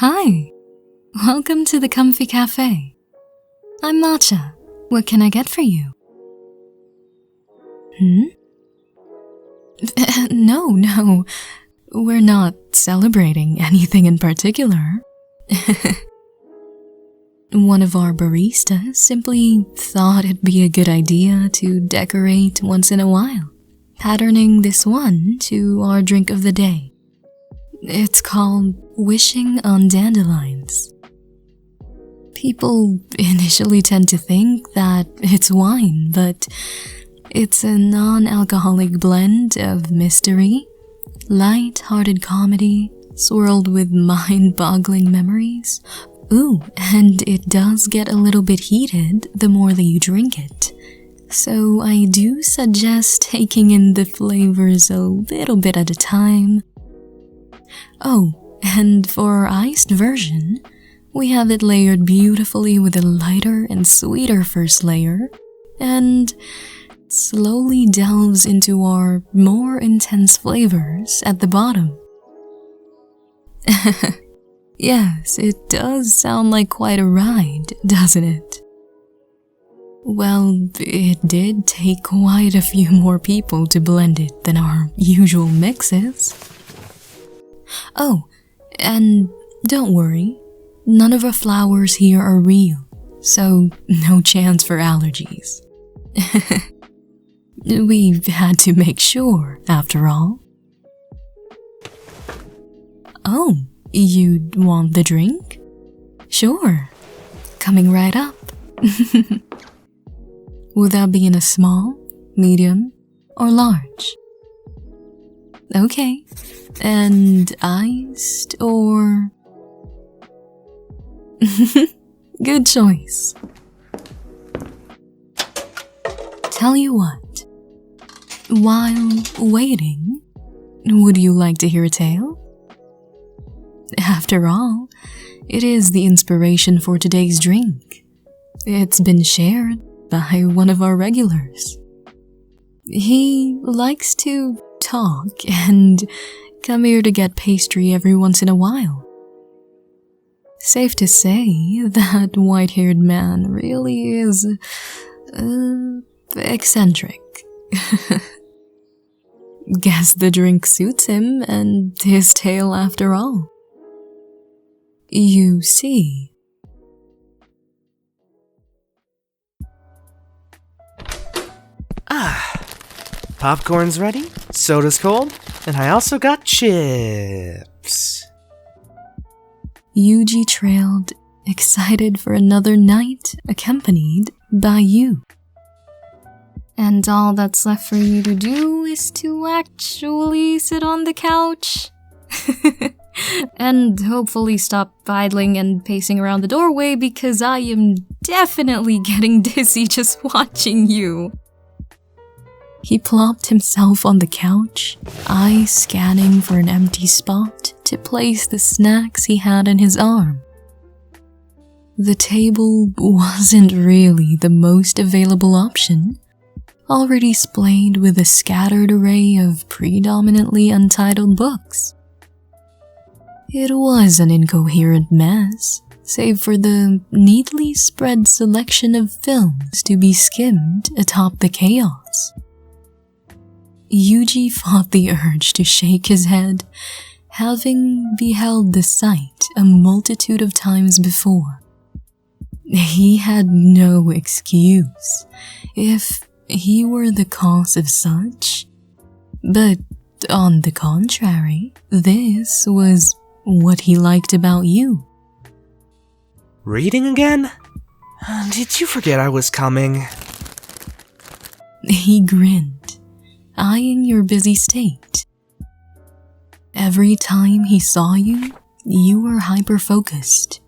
Hi, welcome to the Comfy Cafe. I'm Matcha. What can I get for you? No, we're not celebrating anything in particular. One of our baristas simply thought it'd be a good idea to decorate once in a while, patterning this one to our drink of the day. It's called Wishing on Dandelions. People initially tend to think that it's wine, but it's a non-alcoholic blend of mystery, light-hearted comedy, swirled with mind-boggling memories. Ooh, and it does get a little bit heated the more that you drink it. So I do suggest taking in the flavors a little bit at a time. Oh, and for our iced version, we have it layered beautifully with a lighter and sweeter first layer, and slowly delves into our more intense flavors at the bottom. Yes, it does sound like quite a ride, doesn't it? Well, it did take quite a few more people to blend it than our usual mixes. Oh, and don't worry, none of our flowers here are real, so no chance for allergies. We've had to make sure, after all. Oh, you'd want the drink? Sure, coming right up. Would that be in a small, medium, or large? Okay, and iced or... Good choice. Tell you what, while waiting, would you like to hear a tale? After all, it is the inspiration for today's drink. It's been shared by one of our regulars. He likes to talk and come here to get pastry every once in a while. Safe to say that white-haired man really is eccentric. Guess the drink suits him and his tale after all. You see. Popcorn's ready, soda's cold, and I also got chips. Yuuji trailed, excited for another night accompanied by you. And all that's left for you to do is to actually sit on the couch. And hopefully stop idling and pacing around the doorway because I am definitely getting dizzy just watching you. He plopped himself on the couch, eyes scanning for an empty spot to place the snacks he had in his arm. The table wasn't really the most available option, already splayed with a scattered array of predominantly untitled books. It was an incoherent mess, save for the neatly spread selection of films to be skimmed atop the chaos. Yuuji fought the urge to shake his head, having beheld the sight a multitude of times before. He had no excuse if he were the cause of such, but on the contrary, this was what he liked about you. Reading again? Did you forget I was coming? He grinned, eyeing your busy state. Every time he saw you, you were hyper-focused,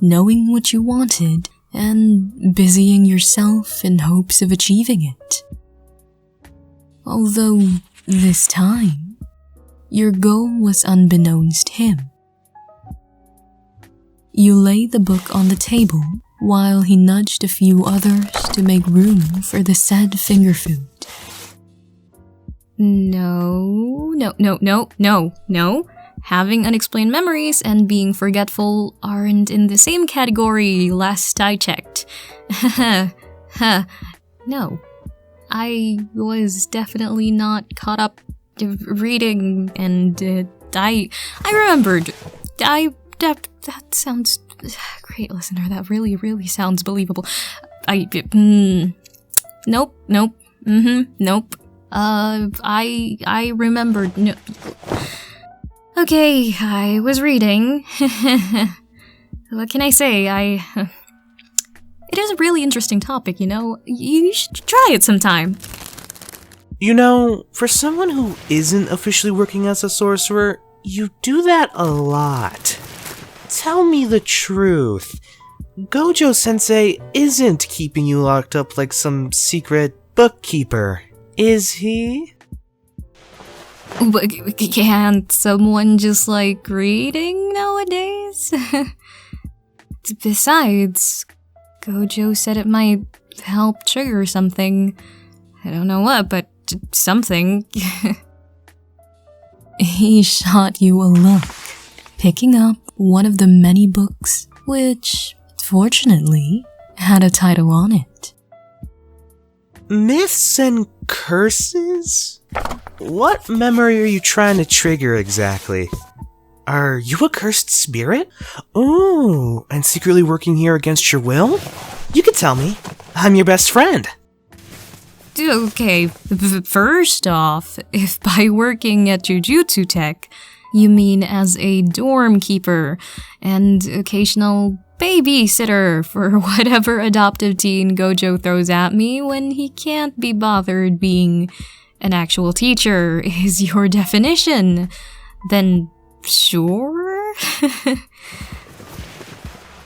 knowing what you wanted and busying yourself in hopes of achieving it. Although, this time, your goal was unbeknownst to him. You laid the book on the table while he nudged a few others to make room for the said finger food. No. having unexplained memories and being forgetful aren't in the same category last I checked. No. I was definitely not caught up reading, and I remembered. That sounds great, listener. That really sounds believable. Nope. Nope. I remembered. No. Okay, I was reading. What can I say? It is a really interesting topic, you know? You should try it sometime. You know, for someone who isn't officially working as a sorcerer, you do that a lot. Tell me the truth. Gojo-sensei isn't keeping you locked up like some secret bookkeeper, is he? But can't someone just like reading nowadays? Besides, Gojo said it might help trigger something. I don't know what, but something. He shot you a look, picking up one of the many books, which, fortunately, had a title on it. Myths and curses? What memory are you trying to trigger exactly? Are you a cursed spirit? Ooh, and secretly working here against your will? You could tell me. I'm your best friend. Okay, first off, if by working at Jujutsu Tech, you mean as a dorm keeper and occasional babysitter for whatever adoptive teen Gojo throws at me when he can't be bothered being an actual teacher is your definition, then sure?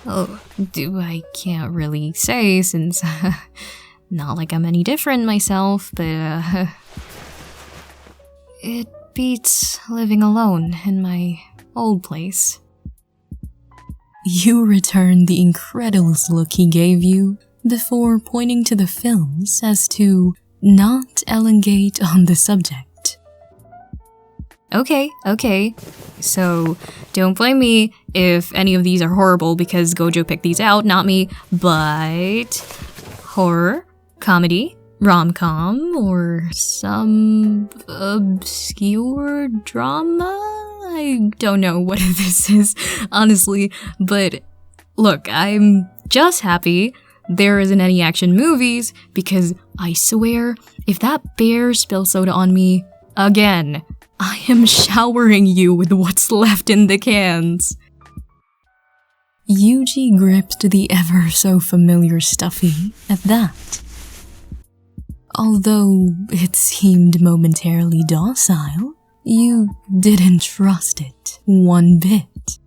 I can't really say since not like I'm any different myself, but it beats living alone in my old place. You returned the incredulous look he gave you before pointing to the films as to not elongate on the subject. Okay. So, don't blame me if any of these are horrible because Gojo picked these out, not me, but horror, comedy, rom-com, or some obscure drama? I don't know what this is, honestly, but look, I'm just happy there isn't any action movies because I swear, if that bear spills soda on me again, I am showering you with what's left in the cans. Yuuji gripped the ever-so-familiar stuffy at that. Although it seemed momentarily docile, you didn't trust it one bit.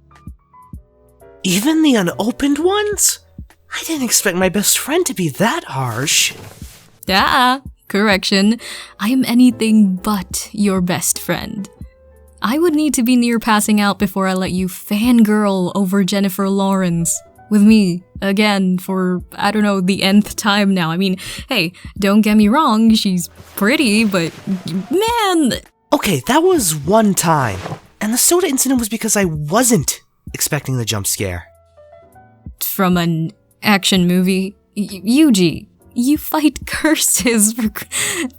Even the unopened ones? I didn't expect my best friend to be that harsh. Correction. I am anything but your best friend. I would need to be near passing out before I let you fangirl over Jennifer Lawrence with me again for, I don't know, the nth time now. I mean, hey, don't get me wrong, she's pretty, but man... Okay, that was one time. And the soda incident was because I wasn't expecting the jump scare. From an action movie? Yuuji, you fight curses,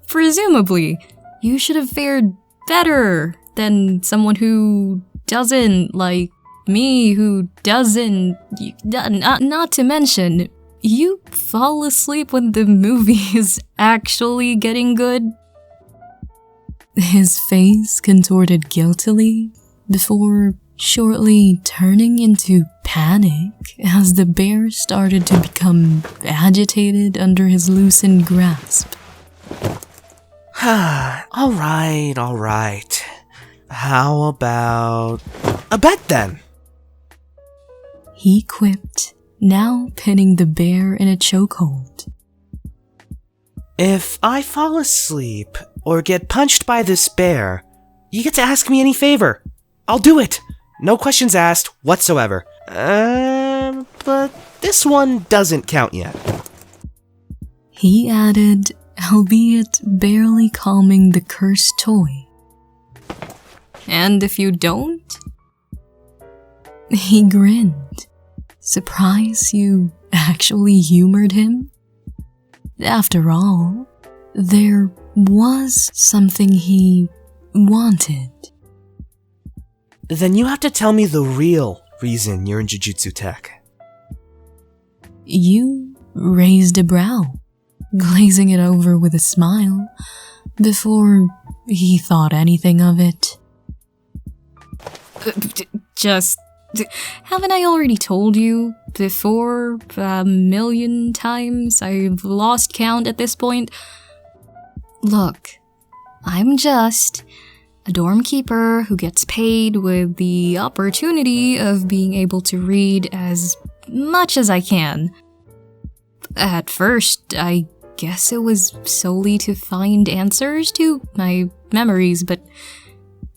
presumably. You should have fared better than someone who doesn't, like me, who doesn't. Not to mention, you fall asleep when the movie is actually getting good. His face contorted guiltily before shortly turning into panic as the bear started to become agitated under his loosened grasp. Alright. How about a bet then? He quipped, now pinning the bear in a chokehold. If I fall asleep or get punched by this bear, you get to ask me any favor. I'll do it. No questions asked whatsoever. But this one doesn't count yet. He added, albeit barely calming the cursed toy. And if you don't? He grinned, surprised you actually humored him. After all, there was something he wanted. Then you have to tell me the real reason you're in Jujutsu Tech. You raised a brow, glazing it over with a smile, before he thought anything of it. Haven't I already told you before 1,000,000 times? I've lost count at this point. Look, I'm just a dorm keeper who gets paid with the opportunity of being able to read as much as I can. At first, I guess it was solely to find answers to my memories, but,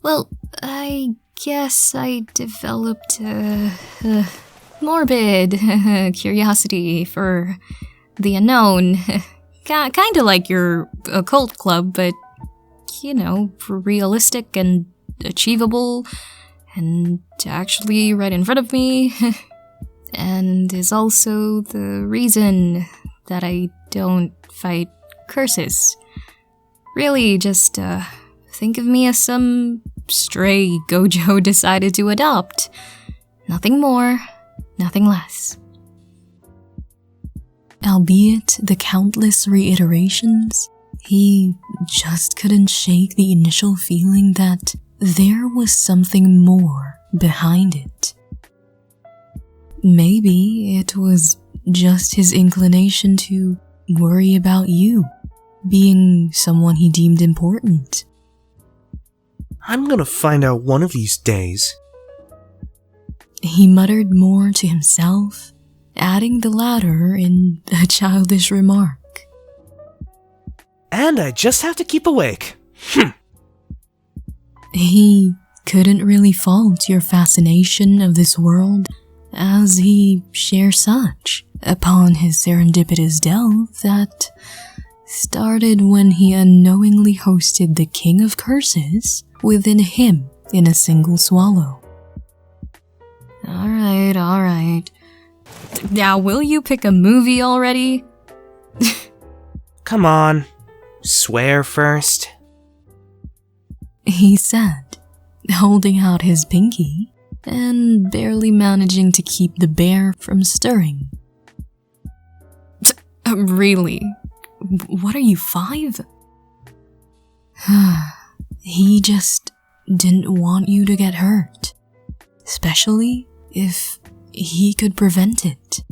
well, I guess I developed a morbid curiosity for the unknown. Kinda like your occult club, but, you know, realistic and achievable, and actually right in front of me, and is also the reason that I don't fight curses. Really, just think of me as some stray Gojo decided to adopt. Nothing more, nothing less. Albeit the countless reiterations, he just couldn't shake the initial feeling that there was something more behind it. Maybe it was just his inclination to worry about you, being someone he deemed important. I'm gonna find out one of these days. He muttered more to himself, adding the latter in a childish remark. And I just have to keep awake. He couldn't really fault your fascination of this world, as he shares such upon his serendipitous delve that started when he unknowingly hosted the King of Curses within him in a single swallow. Alright. Now, will you pick a movie already? Come on, swear first. He said, holding out his pinky and barely managing to keep the bear from stirring. Really? What are you, 5? He just didn't want you to get hurt, especially if he could prevent it.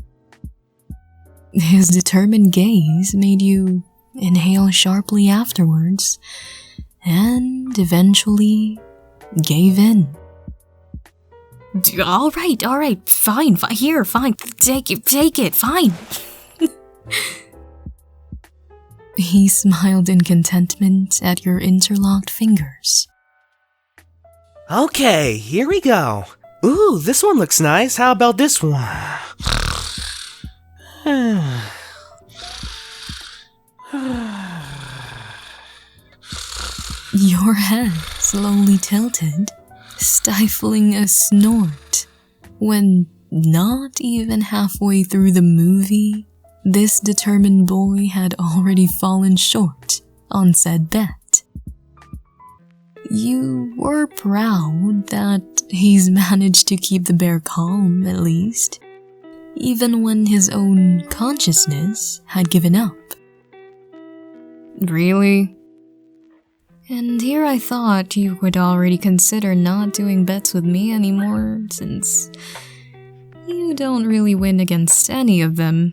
His determined gaze made you inhale sharply afterwards, and eventually gave in. Alright, fine, here, fine, take it, fine. He smiled in contentment at your interlocked fingers. Okay, here we go. Ooh, this one looks nice. How about this one? Your head slowly tilted, stifling a snort, when not even halfway through the movie, this determined boy had already fallen short on said bet. You were proud that he's managed to keep the bear calm, at least, even when his own consciousness had given up. Really? And here I thought you would already consider not doing bets with me anymore, since you don't really win against any of them.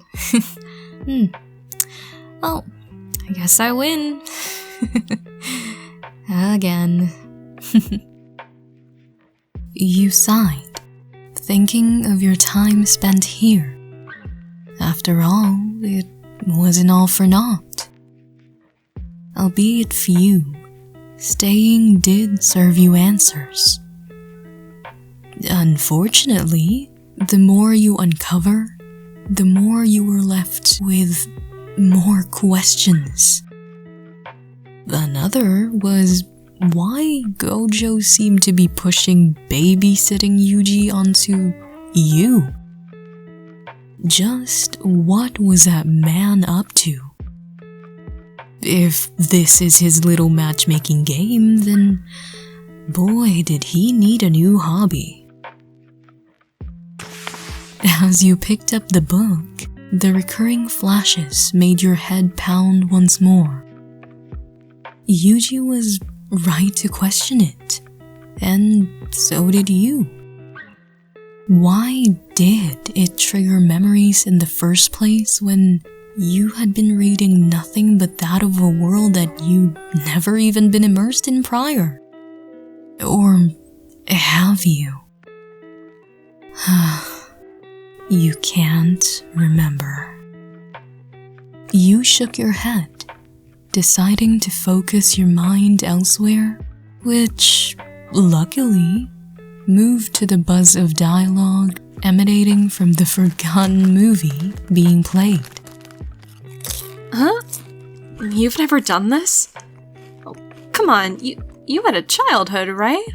Well, I guess I win. Again. You sighed, thinking of your time spent here. After all, it wasn't all for naught. Albeit few, staying did serve you answers. Unfortunately, the more you uncover, the more you were left with more questions. Another was why Gojo seemed to be pushing babysitting Yuuji onto you. Just what was that man up to? If this is his little matchmaking game, then boy, did he need a new hobby. As you picked up the book, the recurring flashes made your head pound once more. Yuuji was right to question it, and so did you. Why did it trigger memories in the first place when you had been reading nothing but that of a world that you'd never even been immersed in prior? Or have you? You can't remember. You shook your head, deciding to focus your mind elsewhere, which, luckily, moved to the buzz of dialogue emanating from the forgotten movie being played. Huh? You've never done this? Oh, come on, you had a childhood, right?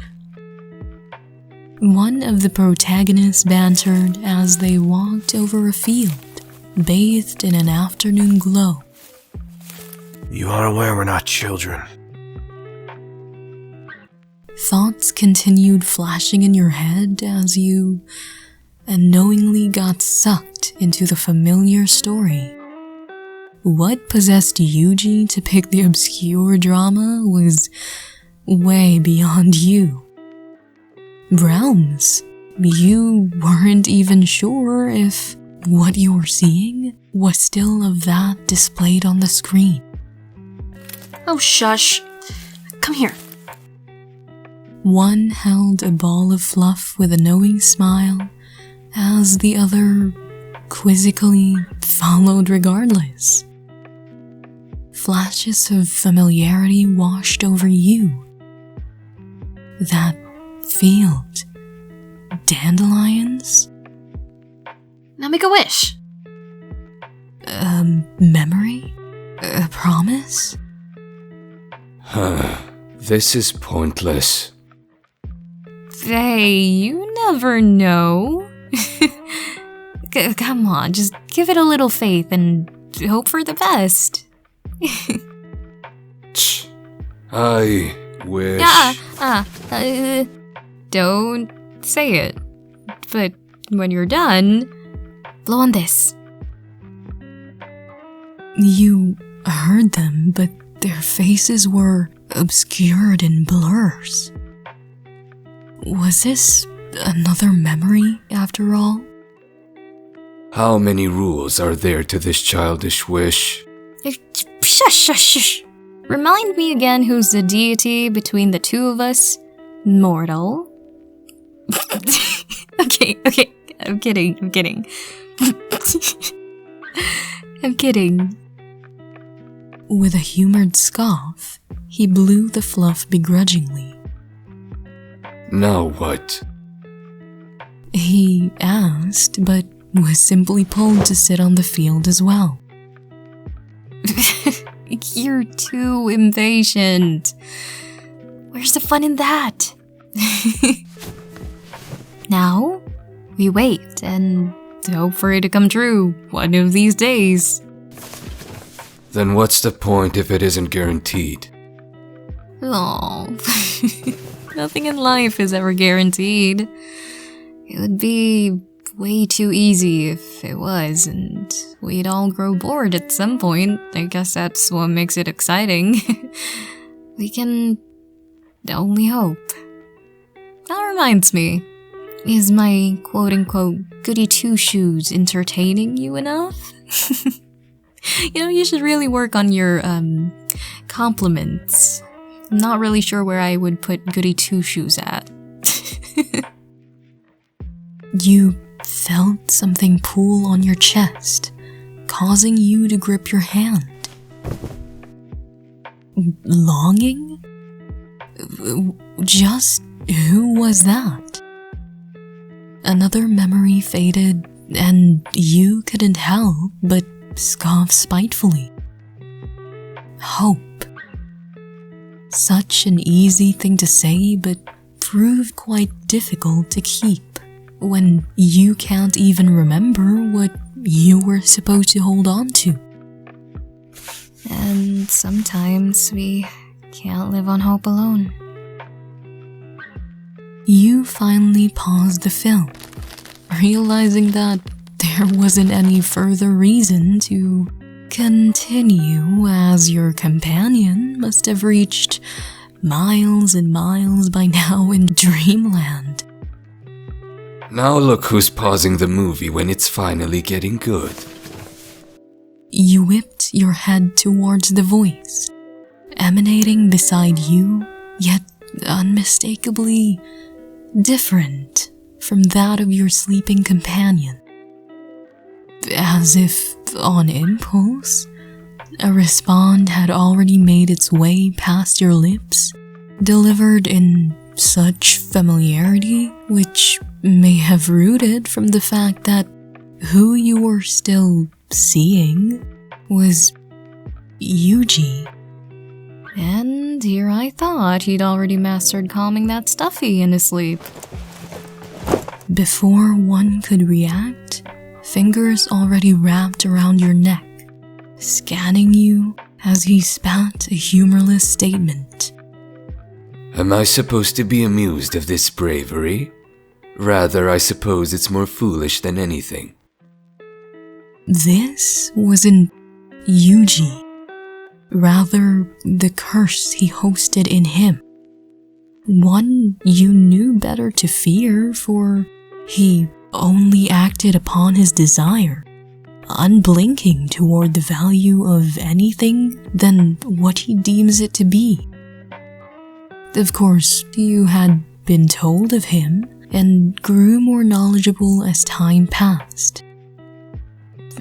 One of the protagonists bantered as they walked over a field, bathed in an afternoon glow. You are aware we're not children. Thoughts continued flashing in your head as you unknowingly got sucked into the familiar story. What possessed Yuuji to pick the obscure drama was way beyond you. Realms, you weren't even sure if what you were seeing was still of that displayed on the screen. Oh, shush. Come here. One held a ball of fluff with a knowing smile, as the other quizzically followed regardless. Flashes of familiarity washed over you. That field. Dandelions? Now make a wish. A memory? A promise? This is pointless. Hey, you never know. Come on, just give it a little faith and hope for the best. I wish... Don't say it. But when you're done, blow on this. You heard them, but their faces were obscured in blurs. Was this another memory, after all? How many rules are there to this childish wish? Shush. Remind me again who's the deity between the two of us. Mortal. Okay, I'm kidding. I'm kidding. With a humored scoff, he blew the fluff begrudgingly. Now what? He asked, but was simply pulled to sit on the field as well. You're too impatient. Where's the fun in that? Now, we wait and hope for it to come true one of these days. Then what's the point if it isn't guaranteed? Oh, nothing in life is ever guaranteed. It would be way too easy if it was, and we'd all grow bored at some point. I guess that's what makes it exciting. We can only hope. That reminds me. Is my quote-unquote goody two-shoes entertaining you enough? You should really work on your compliments. I'm not really sure where I would put goody two-shoes at. You felt something pull on your chest, causing you to grip your hand. Longing? Just who was that? Another memory faded, and you couldn't help but scoff spitefully. Hope. Such an easy thing to say, but proved quite difficult to keep when you can't even remember what you were supposed to hold on to. And sometimes we can't live on hope alone. You finally paused the film, realizing that there wasn't any further reason to continue, as your companion must have reached miles and miles by now in dreamland. Now look who's pausing the movie when it's finally getting good. You whipped your head towards the voice, emanating beside you, yet unmistakably different from that of your sleeping companion. As if on impulse, a response had already made its way past your lips, delivered in such familiarity, which may have rooted from the fact that who you were still seeing was Yuuji. And here I thought he'd already mastered calming that stuffy in his sleep. Before one could react, fingers already wrapped around your neck, scanning you as he spat a humorless statement. Am I supposed to be amused of this bravery? Rather, I suppose it's more foolish than anything. This wasn't Yuuji, rather the curse he hosted in him. One you knew better to fear, for he only acted upon his desire, unblinking toward the value of anything than what he deems it to be. Of course, you had been told of him and grew more knowledgeable as time passed.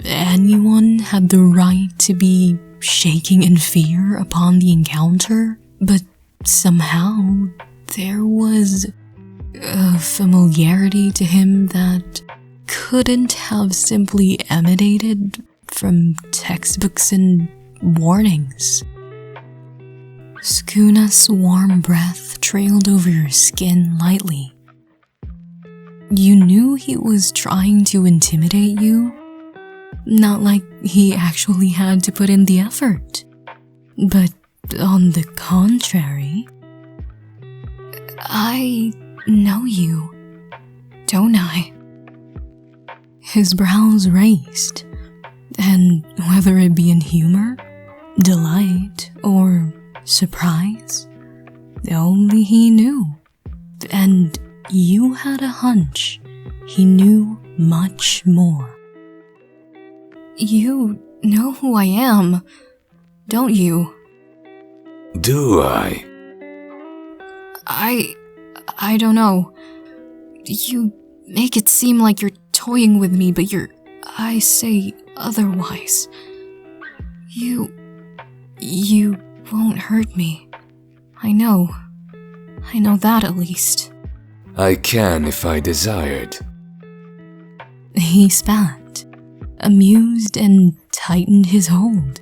Anyone had the right to be shaking in fear upon the encounter, but somehow there was a familiarity to him that couldn't have simply emanated from textbooks and warnings. Sukuna's warm breath trailed over your skin lightly. You knew he was trying to intimidate you, not like he actually had to put in the effort, but on the contrary. I know you, don't I? His brows raised, and whether it be in humor, delight, or surprise, only he knew. And you had a hunch he knew much more. You know who I am, don't you? Do I? I don't know. You make it seem like you're toying with me, but your eyes say otherwise. You won't hurt me. I know that at least. I can if I desired. He spat, amused, and tightened his hold,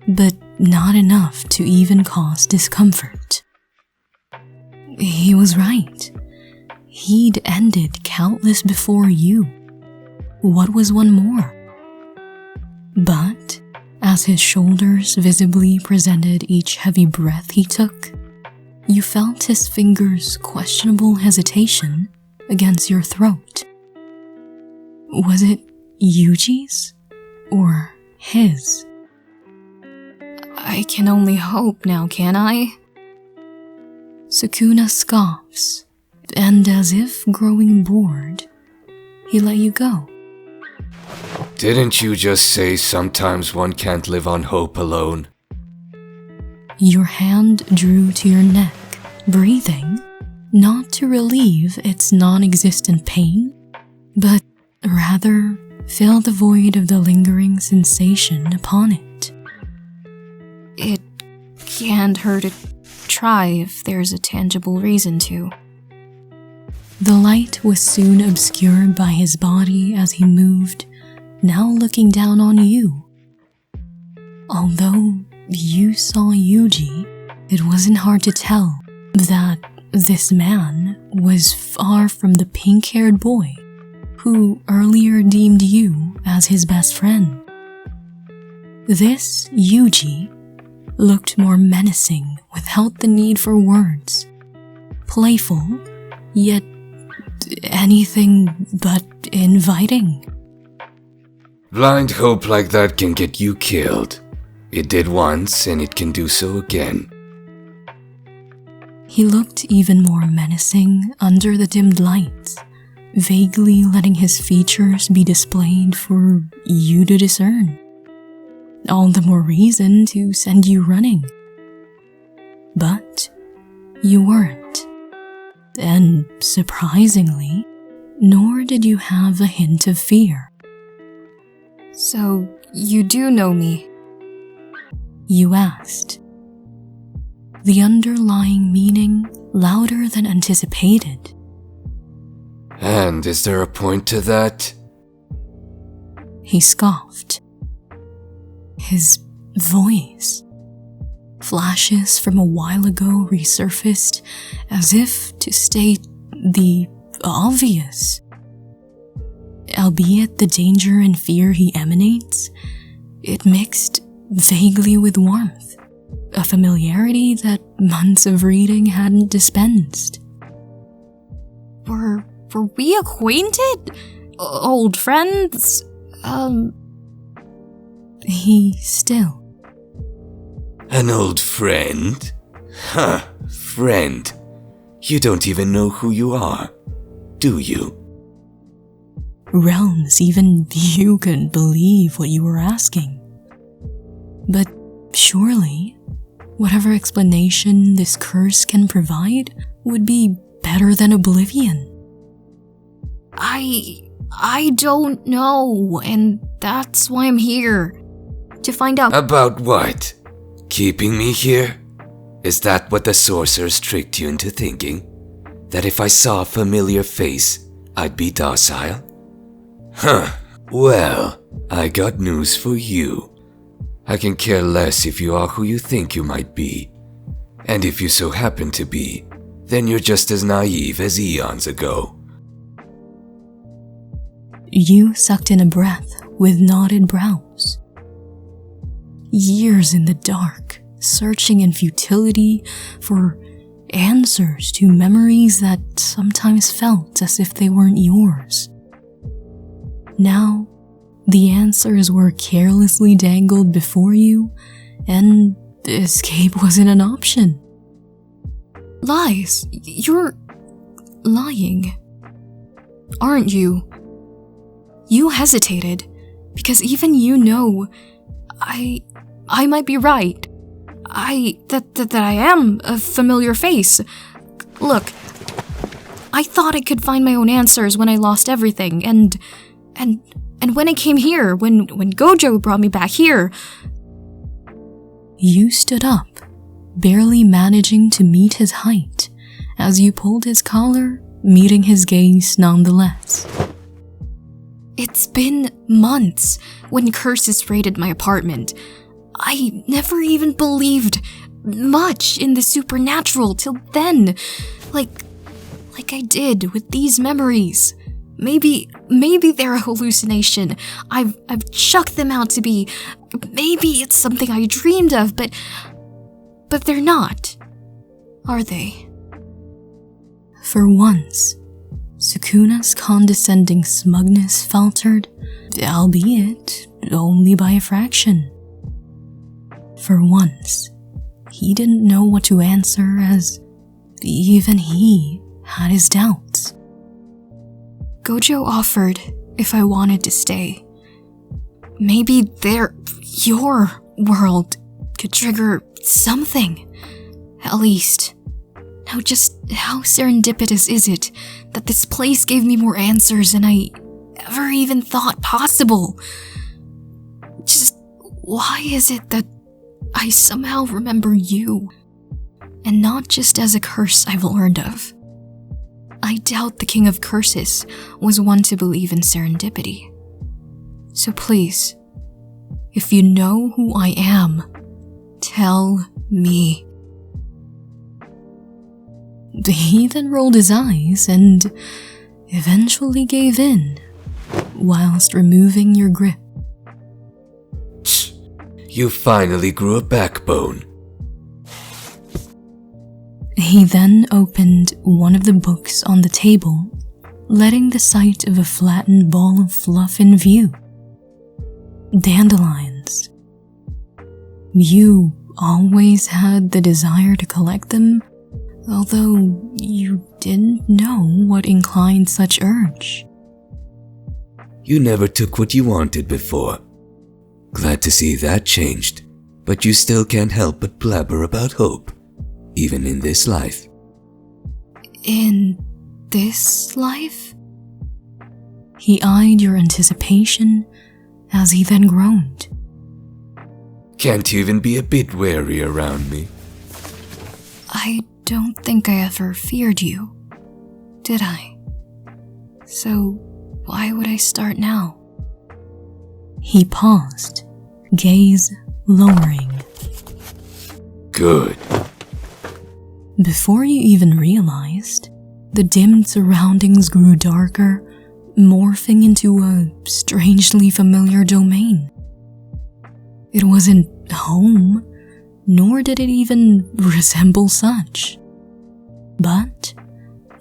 but not enough to even cause discomfort. He was right. He'd ended countless before you. What was one more? But as his shoulders visibly presented each heavy breath he took, you felt his fingers' questionable hesitation against your throat. Was it Yuji's or his? I can only hope now, can I? Sukuna scoffs, and as if growing bored, he let you go. Didn't you just say sometimes one can't live on hope alone? Your hand drew to your neck, breathing, not to relieve its non-existent pain, but rather fill the void of the lingering sensation upon it. It can't hurt to try if there's a tangible reason to. The light was soon obscured by his body as he moved, now looking down on you. Although you saw Yuuji, It wasn't hard to tell that this man was far from the pink-haired boy who earlier deemed you as his best friend. This Yuuji looked more menacing without the need for words. Playful, yet anything but inviting. Blind hope like that can get you killed. It did once, and it can do so again. He looked even more menacing under the dimmed lights, vaguely letting his features be displayed for you to discern. All the more reason to send you running. But you weren't. And surprisingly, nor did you have a hint of fear. So, you do know me? You asked. The underlying meaning louder than anticipated. And is there a point to that? He scoffed. His voice. Flashes from a while ago resurfaced as if to state the obvious. Albeit the danger and fear he emanates, it mixed vaguely with warmth, a familiarity that months of reading hadn't dispensed. Were we acquainted? Old friends? He still. An old friend? Huh, friend. You don't even know who you are, do you? Realms, even you couldn't believe what you were asking. But surely, whatever explanation this curse can provide would be better than oblivion. I don't know, and that's why I'm here. To find out. About what? Keeping me here? Is that what the sorceress tricked you into thinking? That if I saw a familiar face, I'd be docile? Huh. Well, I got news for you. I can care less if you are who you think you might be. And if you so happen to be, then you're just as naive as eons ago. You sucked in a breath with knotted brows. Years in the dark, searching in futility for answers to memories that sometimes felt as if they weren't yours. Now, the answers were carelessly dangled before you, and escape wasn't an option. Lies. You're lying. Aren't you? You hesitated, because even you know I might be right. That I am a familiar face. Look, I thought I could find my own answers when I lost everything, and when I came here, when Gojo brought me back here. You stood up, barely managing to meet his height, as you pulled his collar, meeting his gaze nonetheless. It's been months when curses raided my apartment. I never even believed much in the supernatural till then. Like I did with these memories. Maybe they're a hallucination. I've chucked them out to be. Maybe it's something I dreamed of, but they're not. Are they? For once, Sukuna's condescending smugness faltered, albeit only by a fraction. For once, he didn't know what to answer, as even he had his doubts. Gojo offered if I wanted to stay. Maybe your world could trigger something. At least. Now just how serendipitous is it that this place gave me more answers than I ever even thought possible? Just why is it that I somehow remember you, and not just as a curse I've learned of? I doubt the King of Curses was one to believe in serendipity. So please, if you know who I am, tell me. He then rolled his eyes and eventually gave in, whilst removing your grip. You finally grew a backbone. He then opened one of the books on the table, letting the sight of a flattened ball of fluff in view. Dandelions. You always had the desire to collect them, although you didn't know what inclined such urge. You never took what you wanted before. Glad to see that changed, but you still can't help but blabber about hope, even in this life. In this life? He eyed your anticipation as he then groaned. Can't you even be a bit wary around me? I don't think I ever feared you, did I? So why would I start now? He paused, gaze lowering. Good. Before you even realized, the dimmed surroundings grew darker, morphing into a strangely familiar domain. It wasn't home, nor did it even resemble such. But,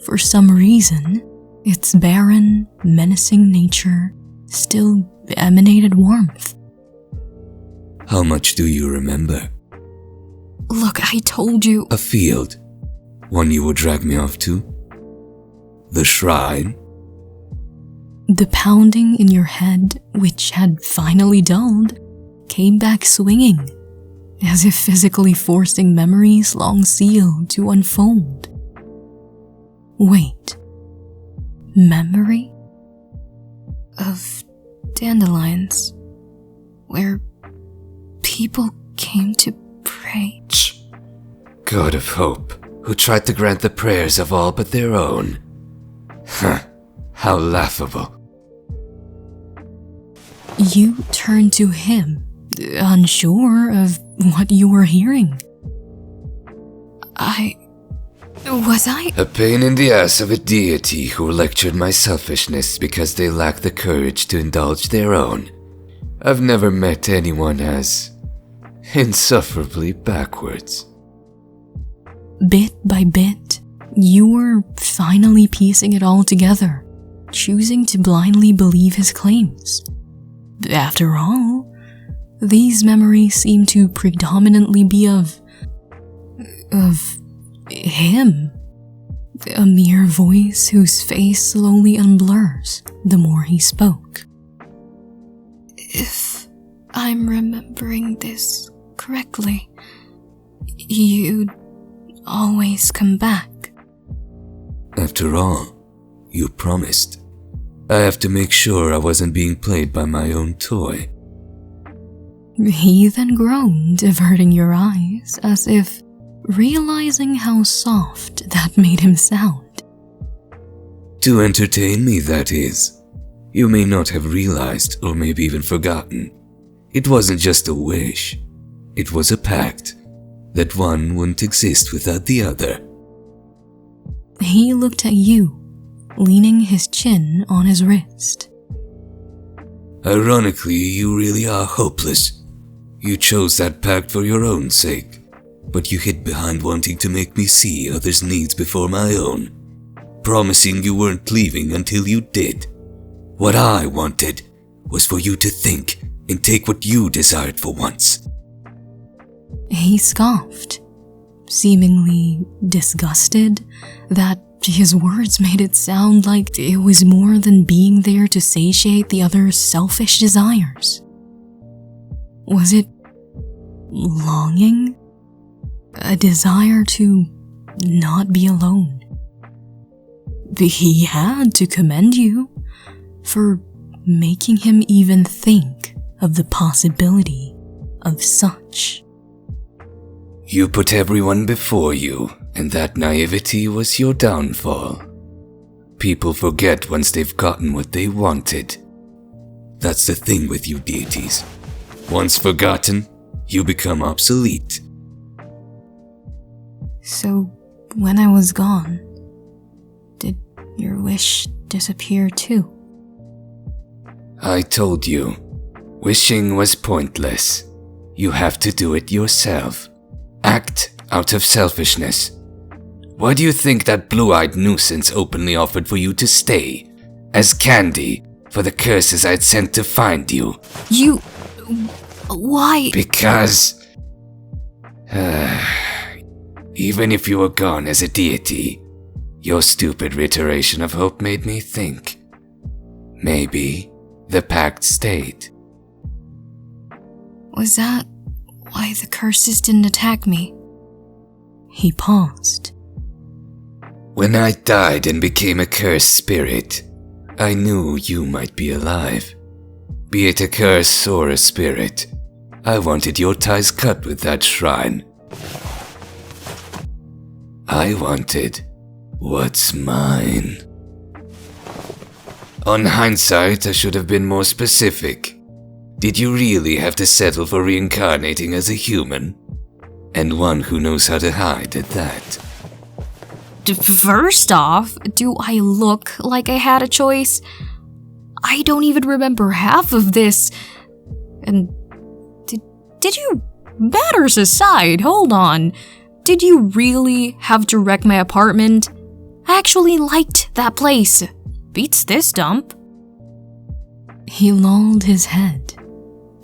for some reason, its barren, menacing nature still emanated warmth. How much do you remember? Look, I told you. A field. One you would drag me off to? The shrine? The pounding in your head, which had finally dulled, came back swinging, as if physically forcing memories long sealed to unfold. Wait. Memory? Of dandelions, where people came to pray. God of hope, who tried to grant the prayers of all but their own. Huh, how laughable. You turned to him, unsure of what you were hearing. Was I? A pain in the ass of a deity who lectured my selfishness because they lack the courage to indulge their own. I've never met anyone as insufferably backwards. Bit by bit, you were finally piecing it all together, choosing to blindly believe his claims. After all, these memories seem to predominantly be of him. A mere voice whose face slowly unblurs the more he spoke. If I'm remembering this correctly, you'd always come back. After all, you promised. I have to make sure I wasn't being played by my own toy. He then groaned, averting your eyes, as if realizing how soft that made him sound. To entertain me, that is. You may not have realized, or maybe even forgotten. It wasn't just a wish. It was a pact, that one wouldn't exist without the other. He looked at you, leaning his chin on his wrist. Ironically, you really are hopeless. You chose that pact for your own sake, but you hid behind wanting to make me see others' needs before my own, promising you weren't leaving until you did. What I wanted was for you to think and take what you desired for once. He scoffed, seemingly disgusted that his words made it sound like it was more than being there to satiate the other's selfish desires. Was it longing? A desire to not be alone? He had to commend you for making him even think of the possibility of such. You put everyone before you, and that naivety was your downfall. People forget once they've gotten what they wanted. That's the thing with you deities. Once forgotten, you become obsolete. So when I was gone, did your wish disappear too? I told you, wishing was pointless. You have to do it yourself. Act out of selfishness. Why do you think that blue-eyed nuisance openly offered for you to stay as candy for the curses I'd sent to find you? Why? Because... even if you were gone as a deity, your stupid reiteration of hope made me think. Maybe the pact stayed. Was that why the curses didn't attack me? He paused. When I died and became a cursed spirit, I knew you might be alive. Be it a curse or a spirit, I wanted your ties cut with that shrine. I wanted what's mine. On hindsight, I should have been more specific. Did you really have to settle for reincarnating as a human? And one who knows how to hide at that. First off, do I look like I had a choice? I don't even remember half of this. And did you... Matters aside, hold on. Did you really have to wreck my apartment? I actually liked that place. Beats this dump. He lolled his head,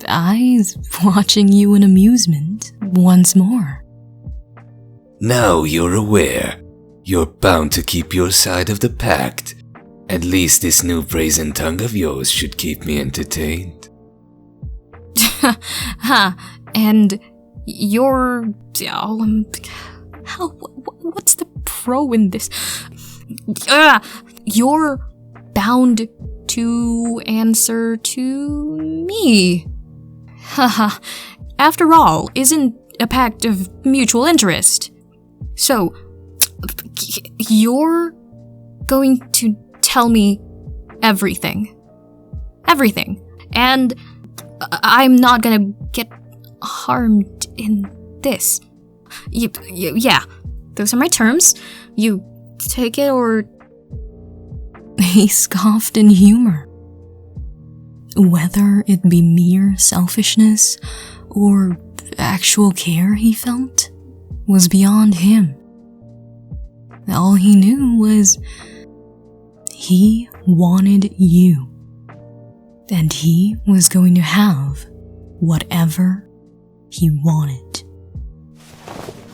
eyes watching you in amusement once more. Now you're aware. You're bound to keep your side of the pact. At least this new brazen tongue of yours should keep me entertained. And you're... what's the pro in this? You're bound to answer to me. Haha. After all, isn't a pact of mutual interest. So, you're going to tell me everything. Everything. And I'm not gonna get harmed in this. Yeah, those are my terms. You take it or... He scoffed in humor. Whether it be mere selfishness or actual care he felt was beyond him. All he knew was he wanted you, and he was going to have whatever he wanted.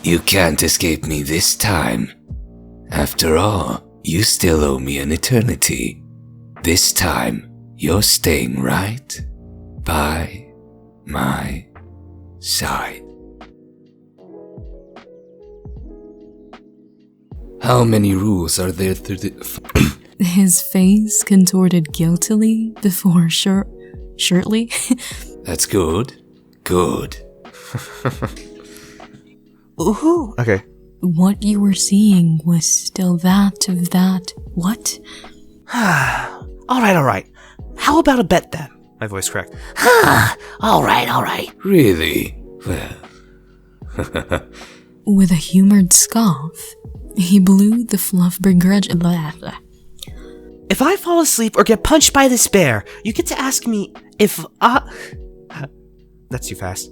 You can't escape me this time. After all, you still owe me an eternity. This time, you're staying right by my side. How many rules are there through the... His face contorted guiltily before shortly. That's good. Good. Ooh, okay. What you were seeing was still that of that. What? Alright. How about a bet then? My voice cracked. Alright. Really? Well... With a humored scoff, he blew the fluff begrudge. If I fall asleep or get punched by this bear, you get to ask me if That's too fast.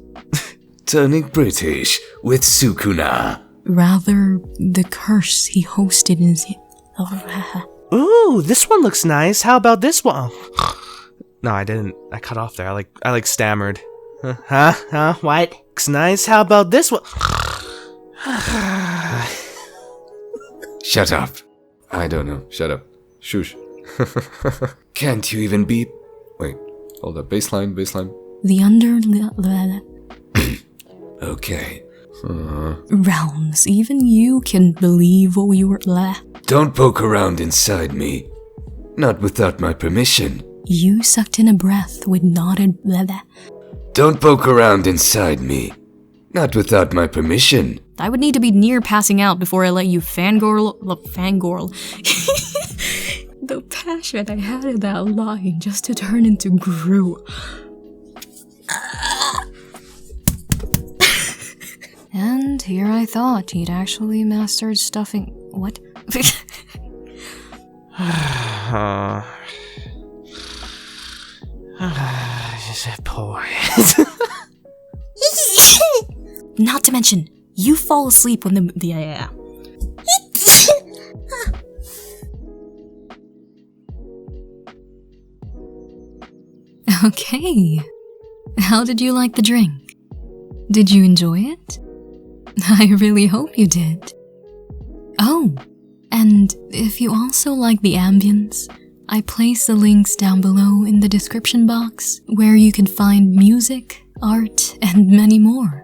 Turning British with Sukuna. Rather, the curse he hosted in his... Ooh, this one looks nice. How about this one? No, I didn't. I cut off there. I like stammered. Huh? What? Looks nice. How about this one? Shut up. I don't know. Shut up. Shush. Can't you even be... Wait. Hold up. Baseline. The under... Okay. Realms, even you can believe what we were... Don't poke around inside me. Not without my permission. You sucked in a breath with knotted... Don't poke around inside me. Not without my permission. I would need to be near passing out before I let you fangirl. The passion I had in that line just to turn into Gru. And And here I thought he'd actually mastered stuffing. What? Poor. Not to mention, you fall asleep when the Okay. How did you like the drink? Did you enjoy it? I really hope you did. Oh, and if you also like the ambience, I place the links down below in the description box where you can find music, art, and many more.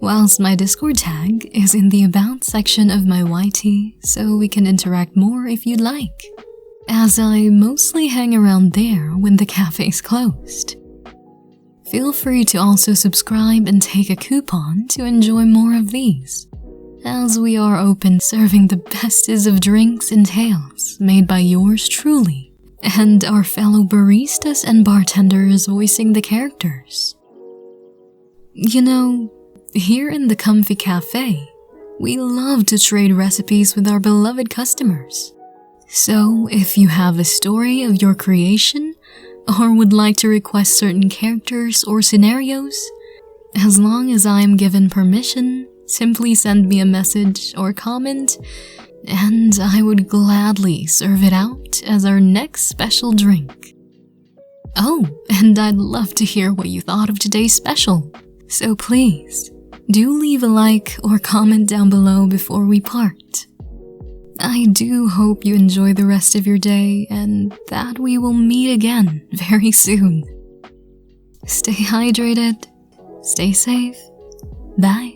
Whilst my Discord tag is in the About section of my YT, so we can interact more if you'd like, as I mostly hang around there when the cafe's closed. Feel free to also subscribe and take a coupon to enjoy more of these, as we are open serving the bestest of drinks and tales made by yours truly, and our fellow baristas and bartenders voicing the characters. You know, here in the Comfy Cafe, we love to trade recipes with our beloved customers. So if you have a story of your creation, or would like to request certain characters or scenarios, as long as I am given permission, simply send me a message or comment, and I would gladly serve it out as our next special drink. Oh, and I'd love to hear what you thought of today's special, so please, do leave a like or comment down below before we part. I do hope you enjoy the rest of your day and that we will meet again very soon. Stay hydrated, stay safe, bye.